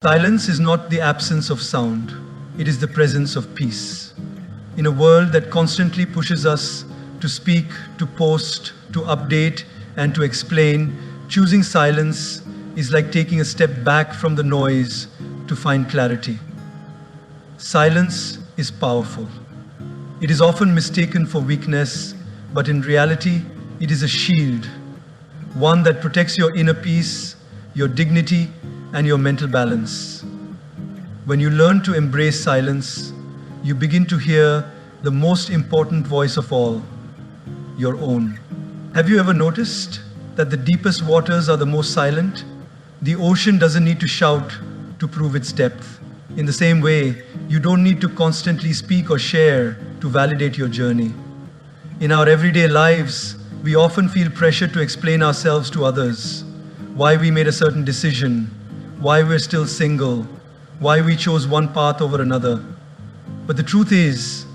Silence is not the absence of sound, it is the presence of peace. In a world that constantly pushes us to speak, to post, to update, and to explain, choosing silence is like taking a step back from the noise to find clarity. Silence is powerful. It is often mistaken for weakness, but in reality, it is a shield, one that protects your inner peace, your dignity, and your mental balance. When you learn to embrace silence, you begin to hear the most important voice of all, your own. Have you ever noticed that the deepest waters are the most silent? The ocean doesn't need to shout to prove its depth. In the same way, you don't need to constantly speak or share to validate your journey. In our everyday lives, we often feel pressure to explain ourselves to others, why we made a certain decision, why we're still single, why we chose one path over another. But the truth is,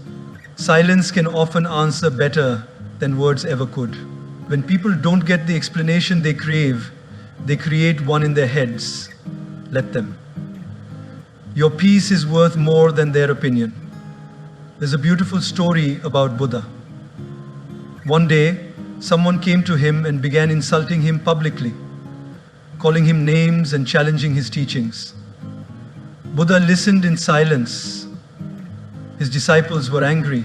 silence can often answer better than words ever could. When people don't get the explanation they crave, they create one in their heads. Let them. Your peace is worth more than their opinion. There's a beautiful story about Buddha. One day, someone came to him and began insulting him publicly, calling him names and challenging his teachings. Buddha listened in silence. His disciples were angry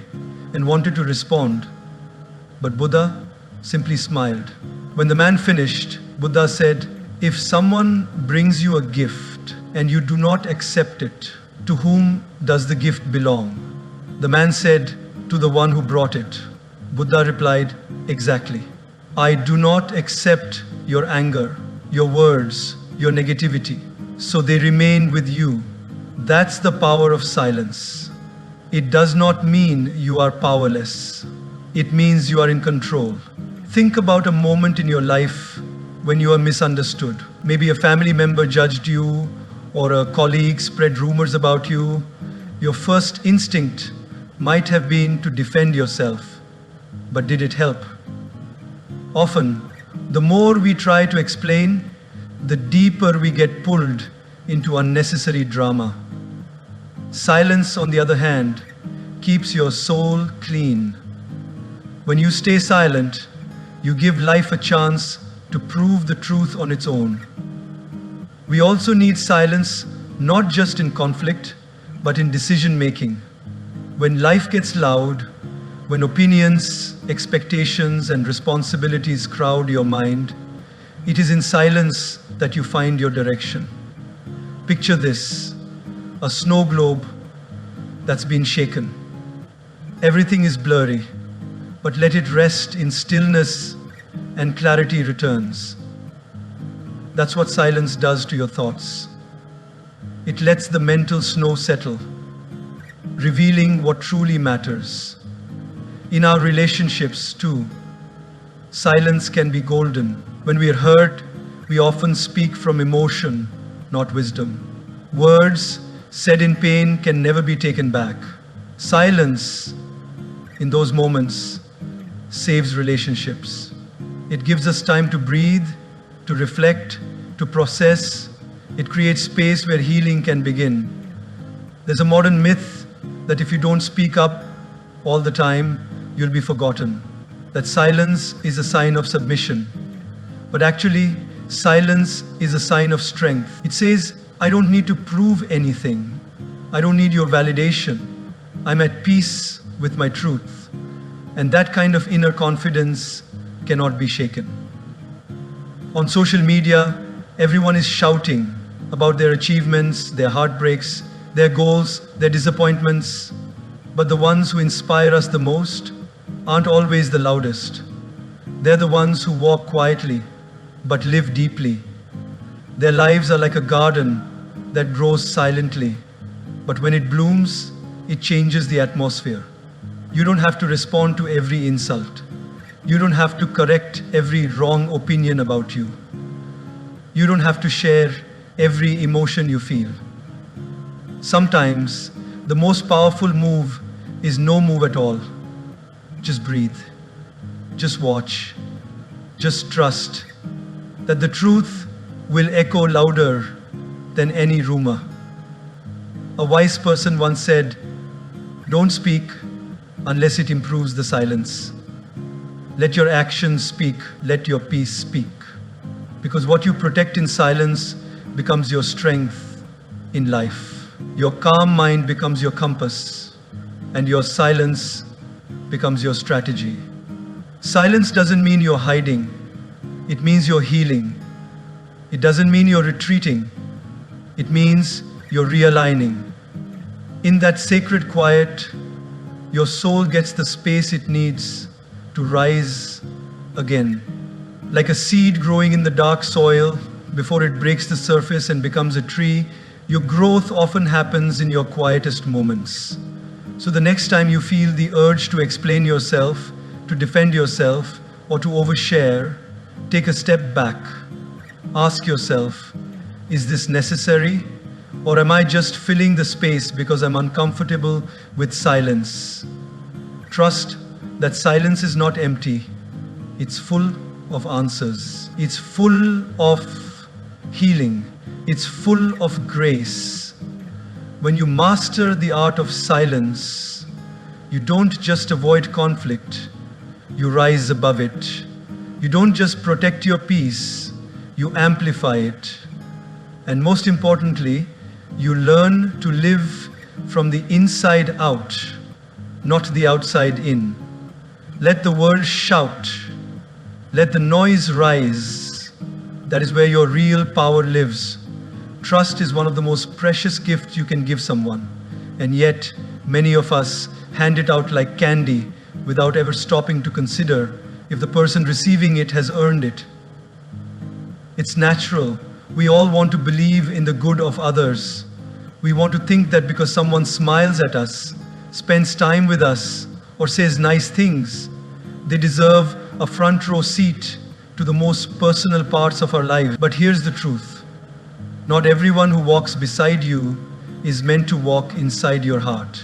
and wanted to respond, but Buddha simply smiled. When the man finished, Buddha said, "If someone brings you a gift and you do not accept it, to whom does the gift belong?" The man said, "To the one who brought it." Buddha replied, "Exactly. I do not accept your anger, your words, your negativity, so they remain with you." That's the power of silence. It does not mean you are powerless. It means you are in control. Think about a moment in your life when you are misunderstood. Maybe a family member judged you, or a colleague spread rumors about you. Your first instinct might have been to defend yourself, but did it help? Often, the more we try to explain, the deeper we get pulled into unnecessary drama. Silence, on the other hand, keeps your soul clean. When you stay silent, you give life a chance to prove the truth on its own. We also need silence, not just in conflict, but in decision making. When life gets loud, when opinions, expectations, and responsibilities crowd your mind, it is in silence that you find your direction. Picture this: a snow globe that's been shaken. Everything is blurry, but let it rest in stillness and clarity returns. That's what silence does to your thoughts. It lets the mental snow settle, revealing what truly matters. In our relationships too, silence can be golden. When we are hurt, we often speak from emotion, not wisdom. Words said in pain can never be taken back. Silence in those moments saves relationships. It gives us time to breathe, to reflect, to process. It creates space where healing can begin. There's a modern myth that if you don't speak up all the time, you'll be forgotten. That silence is a sign of submission. But actually, silence is a sign of strength. It says, I don't need to prove anything. I don't need your validation. I'm at peace with my truth. And that kind of inner confidence cannot be shaken. On social media, everyone is shouting about their achievements, their heartbreaks, their goals, their disappointments. But the ones who inspire us the most aren't always the loudest. They're the ones who walk quietly but live deeply. Their lives are like a garden that grows silently, but when it blooms, it changes the atmosphere. You don't have to respond to every insult. You don't have to correct every wrong opinion about you. You don't have to share every emotion you feel. Sometimes, the most powerful move is no move at all. Just breathe. Just watch. Just trust that the truth will echo louder than any rumor. A wise person once said, "Don't speak unless it improves the silence. Let your actions speak, let your peace speak." Because what you protect in silence becomes your strength in life. Your calm mind becomes your compass, and your silence becomes your strategy. Silence doesn't mean you're hiding, it means you're healing. It doesn't mean you're retreating, it means you're realigning. In that sacred quiet, your soul gets the space it needs to rise again. Like a seed growing in the dark soil before it breaks the surface and becomes a tree, your growth often happens in your quietest moments. So the next time you feel the urge to explain yourself, to defend yourself, or to overshare, take a step back. Ask yourself, is this necessary? Or am I just filling the space because I'm uncomfortable with silence? Trust that silence is not empty. It's full of answers. It's full of healing. It's full of grace. When you master the art of silence, you don't just avoid conflict, you rise above it. You don't just protect your peace, you amplify it. And most importantly, you learn to live from the inside out, not the outside in. Let the world shout. Let the noise rise. That is where your real power lives. Trust is one of the most precious gifts you can give someone. And yet, many of us hand it out like candy without ever stopping to consider if the person receiving it has earned it. It's natural. We all want to believe in the good of others. We want to think that because someone smiles at us, spends time with us, or says nice things, they deserve a front row seat to the most personal parts of our lives. But here's the truth. Not everyone who walks beside you is meant to walk inside your heart.